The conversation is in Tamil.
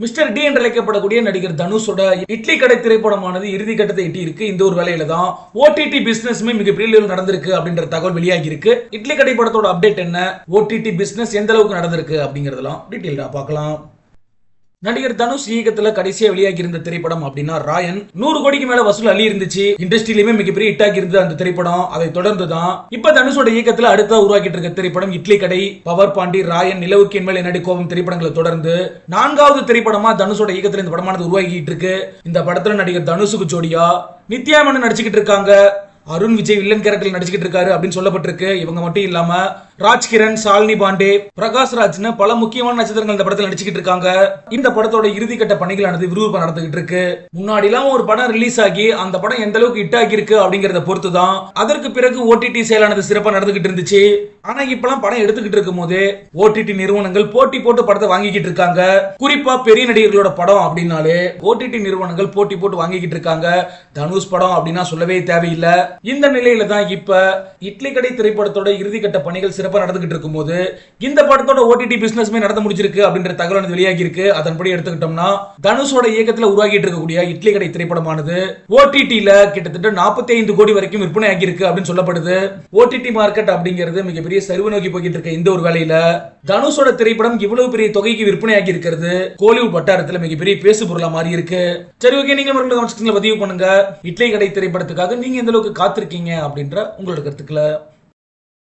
மிஸ்டர் டி என்று அழைக்கப்படக்கூடிய நடிகர் தனுஷோட இட்லி கடை திரைப்படமானது இறுதி கட்டத்தை எட்டி இருக்கு. இந்த ஒரு வேலையில தான் ஓடிடி பிசினஸ்மே மிகப்பெரிய லெவலில் நடந்திருக்கு அப்படின்ற தகவல் வெளியாகி இருக்கு. இட்லி கடை படத்தோட அப்டேட் என்ன, ஓடிடி பிசினஸ் எந்த அளவுக்கு நடந்திருக்கு அப்படிங்கறதெல்லாம் டீடைலா பார்க்கலாம். நடிகர் தனுஷ் இயக்கத்துல கடைசியா வெளியாகி இருந்த திரைப்படம் அப்படின்னா ராயன். 100 கோடிக்கு மேல வசூல் அள்ளி இருந்துச்சு. இண்டஸ்ட்ரியிலுமே மிகப்பெரிய ஹிட் ஆகி இருந்தது அந்த திரைப்படம். அதை தொடர்ந்து தான் இப்ப தனுஷோட இயக்கத்துல அடுத்த உருவாக்கிட்டு இருக்க திரைப்படம் இட்லி கடை, பவர் பாண்டி, ராயன், நிலவுக்கு என் மேல் என்னடி கோபம் திரைப்படங்களை தொடர்ந்து 4வது திரைப்படமா தனுஷோட இயக்கத்துல இந்த படமானது உருவாக்கிட்டு இருக்கு. இந்த படத்துல நடிகர் தனுஷுக்கு ஜோடியா நித்யா மேனன் நடிச்சுக்கிட்டு இருக்காங்க. அருண் விஜய் வில்லன் கேரக்டர் நடிச்சுக்கிட்டு இருக்காரு அப்படின்னு சொல்லப்பட்டிருக்கு. இவங்க மட்டும் இல்லாம ராஜ்கிரண், சாலினி பாண்டே, பிரகாஷ் ராஜ்னு பல முக்கியமான நட்சத்திரங்கள் இந்த படத்தில் நடிச்சுக்கிட்டு இருக்காங்க. இந்த படத்தோட இறுதிக்கட்ட பணிகளானது விறுவிறுப்பா நடந்துகிட்டு இருக்கு. முன்னாடி எல்லாம் ஒரு படம் ரிலீஸ் ஆகி அந்த படம் எந்த அளவுக்கு ஹிட் ஆகி இருக்கு அப்படிங்கறத பொறுத்து தான் அதற்கு பிறகு ஓடிடி செயலானது சிறப்பா நடந்துகிட்டு இருந்துச்சு. ஆனா இப்பெல்லாம் படம் எடுத்துக்கிட்டு இருக்கும் போது ஓடிடி நிறுவனங்கள் போட்டி போட்டு படத்தை வாங்கிக்கிட்டு இருக்காங்க. குறிப்பா பெரிய நடிகர்களோட படம் அப்படின்னாலே ஓடிடி நிறுவனங்கள் போட்டி போட்டு வாங்கிக்கிட்டு இருக்காங்க. தனுஷ் படம் அப்படின்னா சொல்லவே தேவையில்லை. இந்த நிலையில தான் இப்ப இட்லி கடை திரைப்படத்தோட இறுதிக்கட்ட பணிகள் சிறப்பா நடந்துகிட்டு இருக்கும் போது இந்த படத்தோட ஓடிடி பிசினஸ்மே நடந்து முடிச்சிருக்கு அப்படின்ற தகவல் வெளியாகி இருக்கு. அதன்படி எடுத்துக்கிட்டோம்னா தனுஷோட இயக்கத்துல உருவாகிட்டு இருக்கக்கூடிய இட்லி கடை திரைப்படமானது ஓடிடில கிட்டத்தட்ட 45 கோடி வரைக்கும் விற்பனை ஆகி இருக்கு அப்படின்னு சொல்லப்படுது. ஓடிடி மார்க்கெட் அப்படிங்கிறது மிகப்பெரிய சரிவு நோக்கி போய்கிட்டு இருக்க இந்த ஒரு வேலையில தனுஷோட திரைப்படம் இவ்வளவு பெரிய தொகைக்கு விற்பனை ஆகி இருக்கிறது கோலிவுட் வட்டாரத்துல மிகப்பெரிய பேசு பொருளா மாறி இருக்கு. சரி, ஓகே, நீங்க பதிவு பண்ணுங்க. இட்லி கடை திரைப்படத்துக்காக நீங்க எந்த அளவுக்கு காத்திருக்கீங்க அப்படின்ற உங்களோட கருத்துக்களை